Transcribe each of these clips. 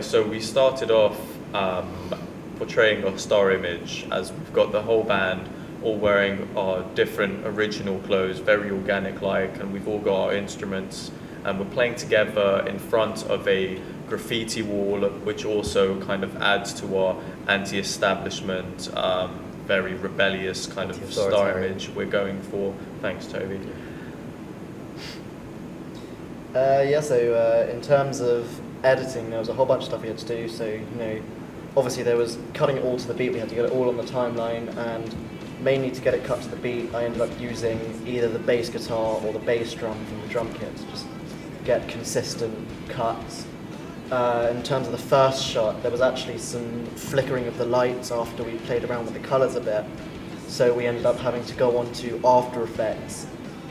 so we started off portraying a star image as we've got the whole band all wearing our different original clothes, very organic-like, and we've all got our instruments, and we're playing together in front of a graffiti wall, which also kind of adds to our anti-establishment, very rebellious kind of star image we're going for. Thanks, Toby. So in terms of editing, there was a whole bunch of stuff we had to do. So, obviously there was cutting it all to the beat. We had to get it all on the timeline, and mainly to get it cut to the beat, I ended up using either the bass guitar or the bass drum from the drum kit to just get consistent cuts. In terms of the first shot, there was actually some flickering of the lights after we played around with the colours a bit. So we ended up having to go onto After Effects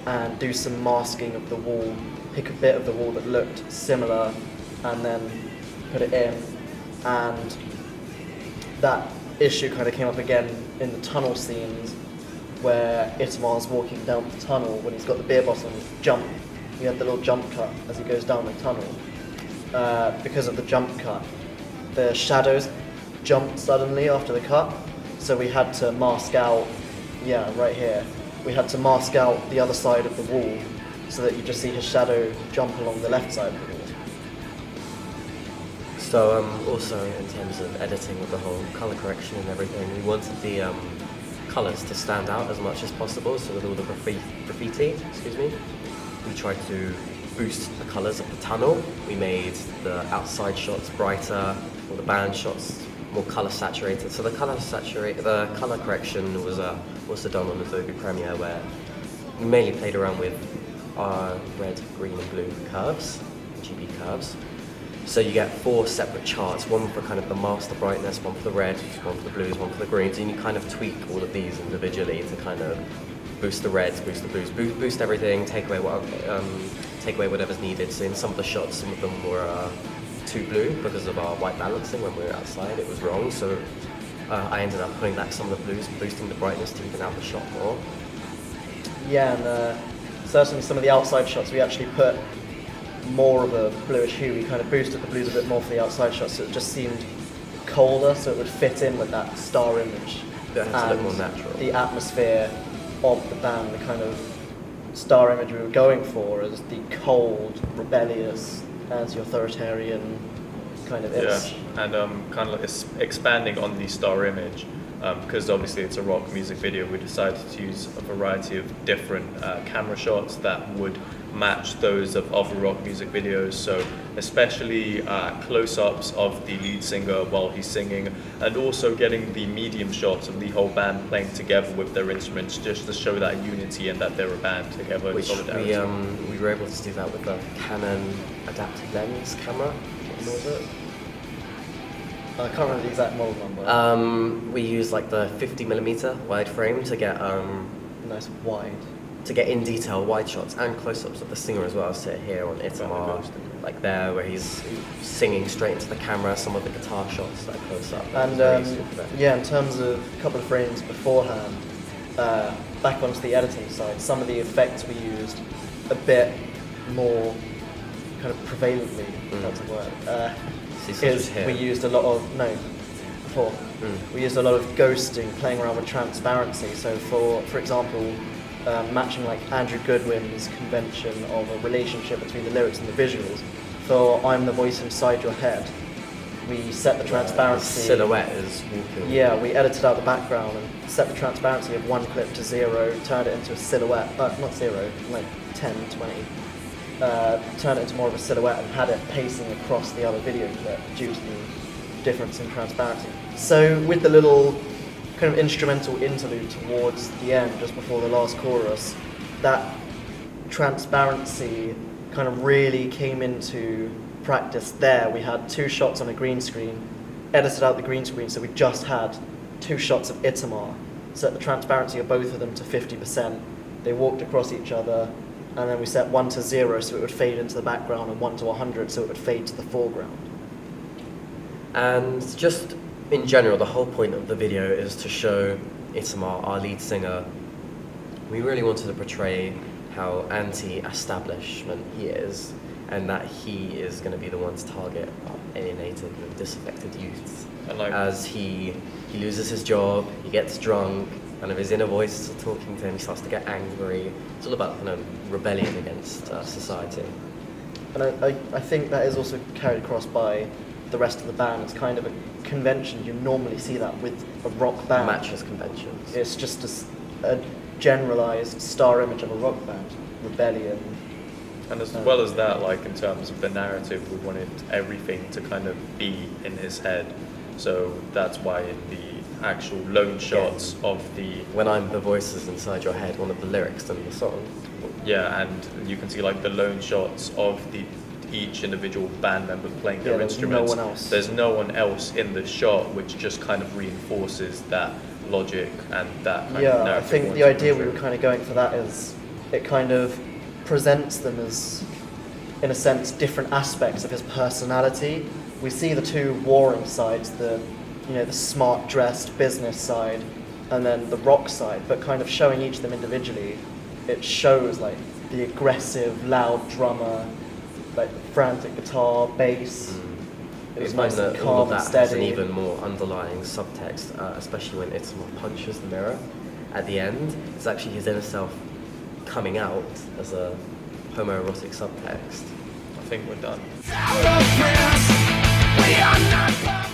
and do some masking of the wall, pick a bit of the wall that looked similar and then put it in. And that issue kind of came up again in the tunnel scenes where Itamar's walking down the tunnel when he's got the beer bottle and he's jump. We had the little jump cut as he goes down the tunnel. Because of the jump cut, the shadows jumped suddenly after the cut, so we had to mask out, right here, we had to mask out the other side of the wall so that you just see his shadow jump along the left side of the wall. So also in terms of editing with the whole colour correction and everything, we wanted the colours to stand out as much as possible, so with all the graffiti, we tried to boost the colours of the tunnel. We made the outside shots brighter, or the band shots more colour saturated. So the colour correction was also done on Adobe Premiere, where we mainly played around with our red, green and blue curves, GB curves. So you get 4 separate charts, one for kind of the master brightness, one for the red, one for the blues, one for the greens, and you kind of tweak all of these individually to kind of boost the reds, boost the blues, boost everything, take away whatever's needed. So in some of the shots, some of them were too blue because of our white balancing. When we were outside, it was wrong. So I ended up putting back some of the blues, boosting the brightness to even out the shot more. Yeah, and certainly some of the outside shots we actually put more of a bluish hue. We kind of boosted the blues a bit more for the outside shots, so it just seemed colder, so it would fit in with that star image. It had to look more natural. The atmosphere of the band, the kind of star image we were going for as the cold, rebellious, anti-authoritarian kind of image. Yeah, and kind of like expanding on the star image, because obviously it's a rock music video, we decided to use a variety of different camera shots that would match those of other rock music videos. So especially close-ups of the lead singer while he's singing, and also getting the medium shots of the whole band playing together with their instruments, just to show that unity and that they're a band together in solidarity. We were able to do that with the Canon adaptive lens camera. What was it? I can't remember the exact model number. We used like the 50mm wide frame to get nice wide. To get in detail wide shots and close-ups of the singer as well. I'll sit here on Itamar, like there where he's singing straight into the camera, some of the guitar shots that close up. And in terms of a couple of frames beforehand, back onto the editing side, some of the effects we used a bit more kind of prevalently, if that's a word, we used a lot of, we used a lot of ghosting, playing around with transparency. So for example, matching like Andrew Goodwin's convention of a relationship between the lyrics and the visuals. For I'm the voice inside your head, we set the transparency. The silhouette is walking. Yeah, we edited out the background and set the transparency of one clip to 0, turned it into a silhouette, not 0, like 10, 20. Turned it into more of a silhouette and had it pacing across the other video clip due to the difference in transparency. So with the little kind of instrumental interlude towards the end, just before the last chorus, that transparency kind of really came into practice there. We had 2 shots on a green screen, edited out the green screen, so we just had 2 shots of Itamar, set the transparency of both of them to 50%. They walked across each other, and then we set 1 to 0 so it would fade into the background, and 1 to 100 so it would fade to the foreground. And just in general, the whole point of the video is to show Itamar, our lead singer. We really wanted to portray how anti-establishment he is. and that he is going to be the one to target alienated and disaffected youths. And like, As he loses his job, he gets drunk, kind of his inner voice is talking to him, he starts to get angry. It's all about kind of rebellion against society. And I think that is also carried across by the rest of the band. It's kind of a convention. You normally see that with a rock band. Matches conventions. It's just a generalized star image of a rock band. Rebellion. and as well as that, like in terms of the narrative, we wanted everything to kind of be in his head. So that's why in the actual lone shots of the When I'm the voices inside your head, one of the lyrics in the song. and you can see like the lone shots of each individual band member playing their Yeah, there's no instruments. one else. There's no one else in the shot, which just kind of reinforces that logic and that kind of Yeah, I narrative. think we the wanted to idea we portray. were kind of going for that is it kind of presents them as, in a sense, different aspects of his personality. We see the two warring sides, the smart dressed business side, and then the rock side, but kind of showing each of them individually, it shows like the aggressive, loud drummer, like frantic guitar, bass. It You was find nice and that all calm of and that has an steady. even more underlying subtext, especially when Itzamov punches the mirror at the end. It's actually his inner self coming out as a homoerotic subtext. I think we're done. We are not